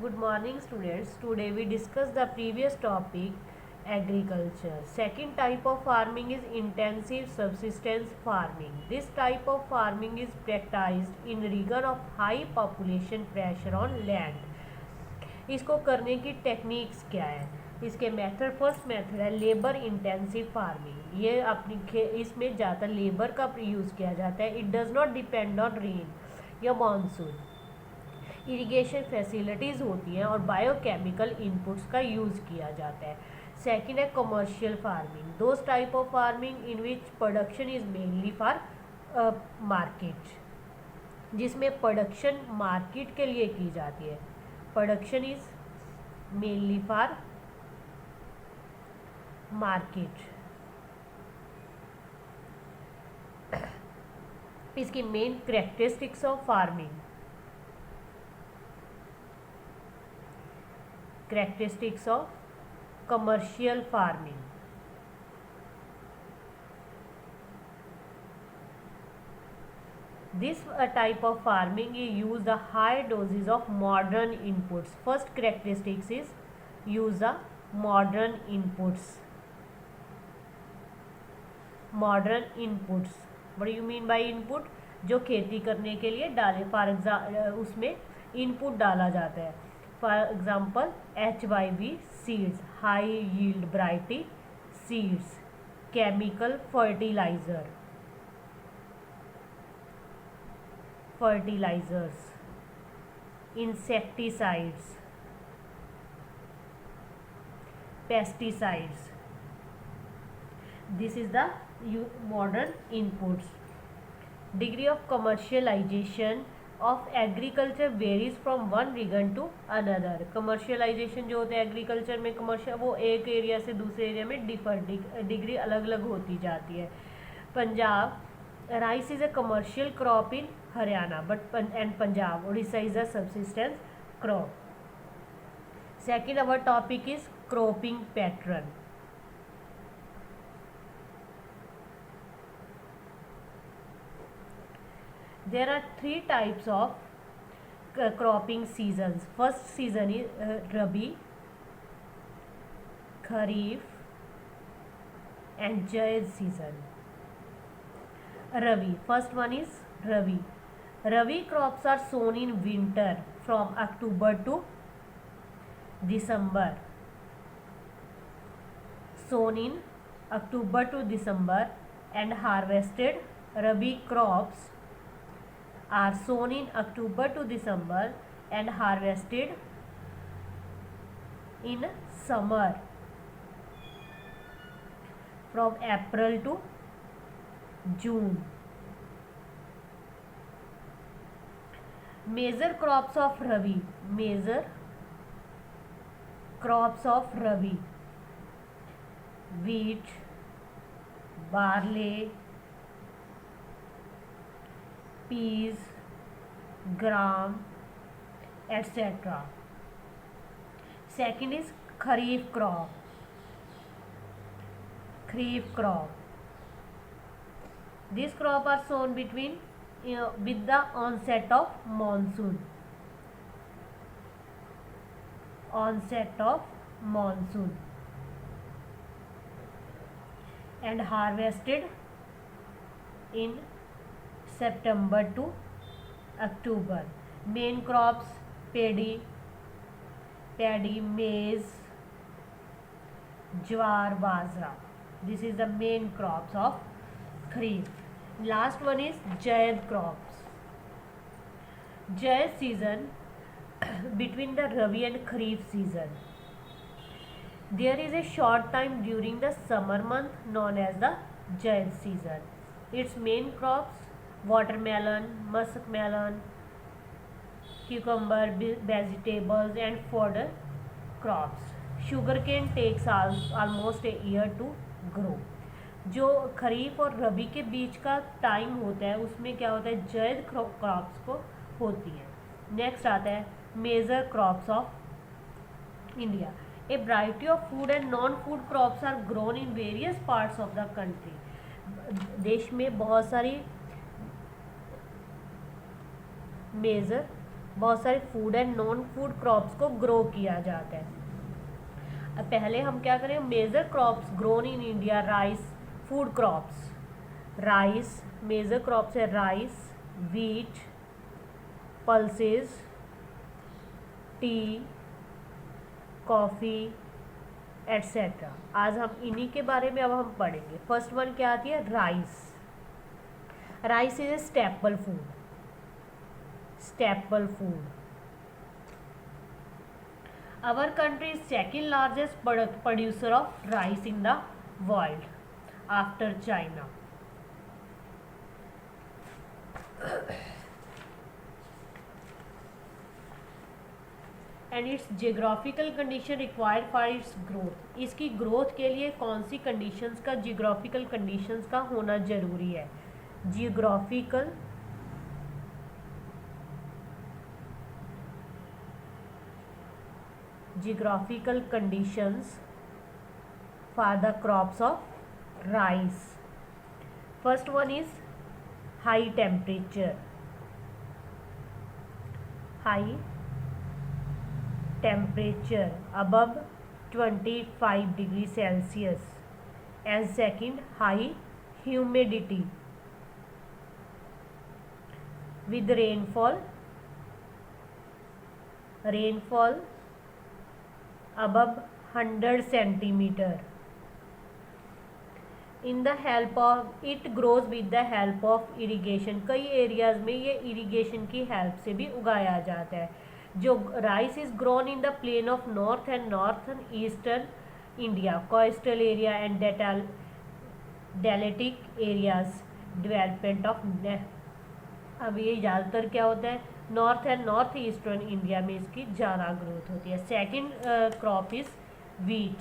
Good morning students. Today we discuss the previous topic agriculture. Second type of farming is intensive subsistence farming. This type of farming is practiced in region of high population pressure on land. इसको करने की techniques क्या है? इसके method, first method है labour intensive farming. ये अपनी इसमें ज़्यादा लेबर का यूज़ किया जाता है। It does not depend on rain या मानसून। इरिगेशन फैसिलिटीज़ होती हैं और बायोकेमिकल इनपुट्स का यूज़ किया जाता है। सेकेंड है commercial farming. Those type of farming in which production is mainly for market, जिसमें प्रोडक्शन मार्केट के लिए की जाती है। Production is mainly for market. इसकी main characteristics of farming, characteristics of commercial farming. This type of farming use the high doses of modern inputs. First characteristics is use the modern inputs. Modern inputs. What do you mean by input? जो खेती करने के लिए डाले, for example उसमें input डाला जाता है। For example HYV seeds, high yield variety seeds, chemical fertilisers, insecticides, pesticides. This is the modern inputs. Degree of commercialization of agriculture varies from one region to another. Commercialization जो होता है agriculture में, commercial वो एक area से दूसरे area में degree अलग अलग होती जाती है. Punjab, rice is a commercial crop in Haryana but and Punjab, Orissa is a subsistence crop. Second our topic is cropping pattern. There are three types of cropping seasons. First season is Rabi, Kharif and Zaid season. Rabi. First one is Rabi. Rabi crops are sown in winter from October to December. Sown in October to December and harvested. Rabi crops are sown in October to December and harvested in summer from April to June. Major crops of Rabi. Major crops of Rabi: wheat, barley, peas, gram, etc. Second is Kharif crop. Kharif crop. This crop are sown between with the onset of monsoon. Onset of monsoon and harvested in September to October. Main crops: paddy, maize, jowar, bajra. This is the main crops of Kharif. Last one is Zaid crops. Zaid season between the Rabi and Kharif season. There is a short time during the summer month known as the Zaid season. Its main crops: watermelon, muskmelon, cucumber, vegetables and fodder crops. Sugarcane takes almost a year to grow. जो खरीफ और रबी के बीच का time होता है उसमें क्या होता है, जैद क्रॉप्स को होती है. नेक्स्ट आता है major crops of India. A variety of food and non food crops are grown in various parts of the country. देश में बहुत सारी मेजर बहुत सारे food and non food crops को ग्रो किया जाता है। अब पहले हम क्या करें, major crops grown in India, rice, food crops, rice major crops है, rice, wheat, pulses, tea, coffee etcetera. आज हम इन्हीं के बारे में अब हम पढ़ेंगे। फर्स्ट वन क्या आती है, rice. Rice is a staple food, staple food. Our country is second largest producer of rice in the world after China. And its geographical condition required for its growth. इसकी growth के लिए कौन सी conditions का, geographical conditions का होना जरूरी है। geographical conditions for the crops of rice. First one is high temperature. High temperature above 25 degrees Celsius. And second, high humidity with rainfall above 100 centimeter. In the help of it grows with the help of irrigation. कई areas में ये irrigation की help से भी उगाया जाता है। जो rice is grown in the plain of north and northern eastern India, coastal area and deltaic areas development of. अब ये ज़्यादातर क्या होता है, north and north eastern India में इसकी ज़्यादा ग्रोथ होती है। Second crop is wheat.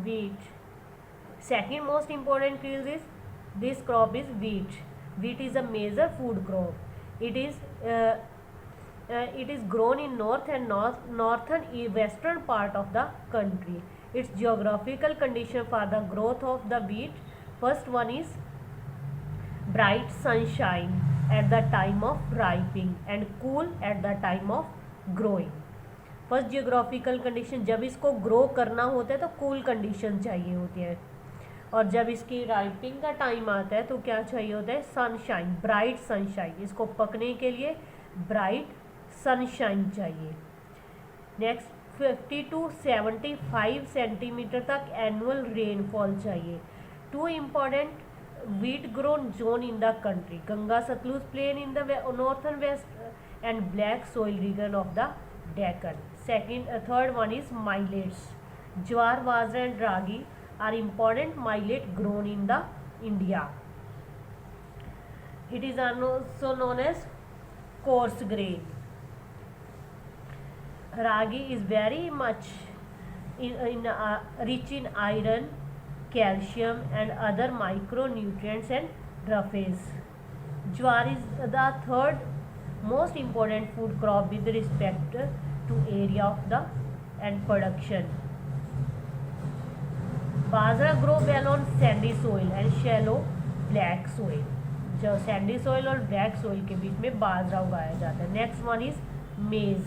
Wheat. Second most important field is this crop is wheat. Wheat is a major food crop. It is grown in north and northern western part of the country. Its geographical condition for the growth of the wheat. First one is bright sunshine at the time of ripening and cool at the time of growing. First geographical condition, जब इसको grow करना होता है तो cool condition चाहिए होती है, और जब इसकी राइपिंग का टाइम आता है तो क्या चाहिए होता है, सनशाइन, ब्राइट सनशाइन। इसको पकने के लिए ब्राइट सनशाइन चाहिए। नेक्स्ट 50 to 75 सेंटीमीटर तक एनुअल रेनफॉल चाहिए। Two important wheat grown zone in the country, Ganga Satluj plain in the northern west and black soil region of the Deccan. Third one is millets. Jowar, bajra and ragi are important millet grown in the India. It is also known as coarse grain. Ragi is very much rich in iron, calcium and other micronutrients and roughage. Jowar is the third most important food crop with respect to area of the and production. Bajra grow well on sandy soil and shallow black soil. जो sandy soil और black soil के बीच में बाजरा उगाया जाता है। Next one is maize.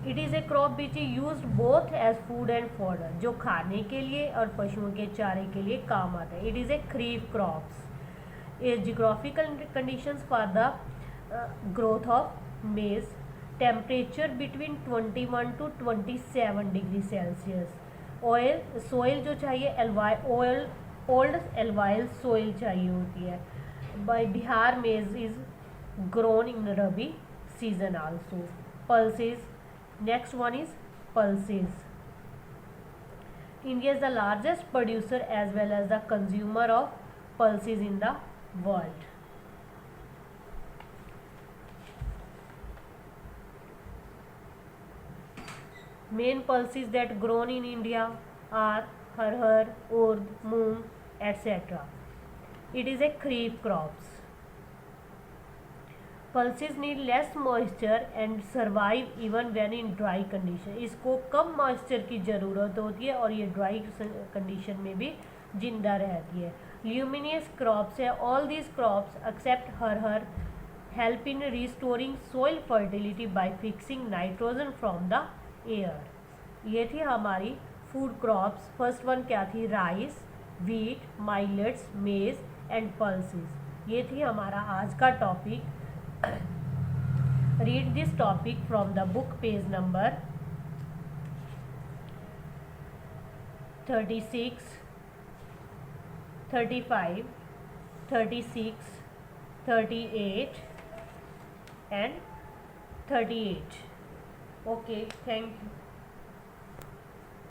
It is a crop which is used both as food and fodder, जो खाने के लिए और पशुओं के चारे के लिए काम आता है। It is A kharif crops. Geographical conditions for the growth of मेज, temperature between 21 to 27 degree Celsius. Oil soil जो चाहिए ओल्ड एल्वाइल सोइल चाहिए होती है। By Bihar maize is grown in rabi season also. Pulses, next one is pulses. India is the largest producer as well as the consumer of pulses in the world. Main pulses that grown in India are harhar, urd, moong, etc. It is a kharif crops. Pulses need less moisture and survive even when in dry condition. इसको कम moisture की ज़रूरत होती है और ये dry condition में भी जिंदा रहती है। ल्यूमिनियस क्रॉप्स है, all these crops except her help in restoring soil fertility by fixing nitrogen from the air. ये थी हमारी फूड क्रॉप्स। फर्स्ट वन क्या थी? Rice, wheat, millets, maize and pulses. ये थी हमारा आज का topic. Read this topic from the book, page number 36, 35, 36, 38 and 38. Okay, thank you.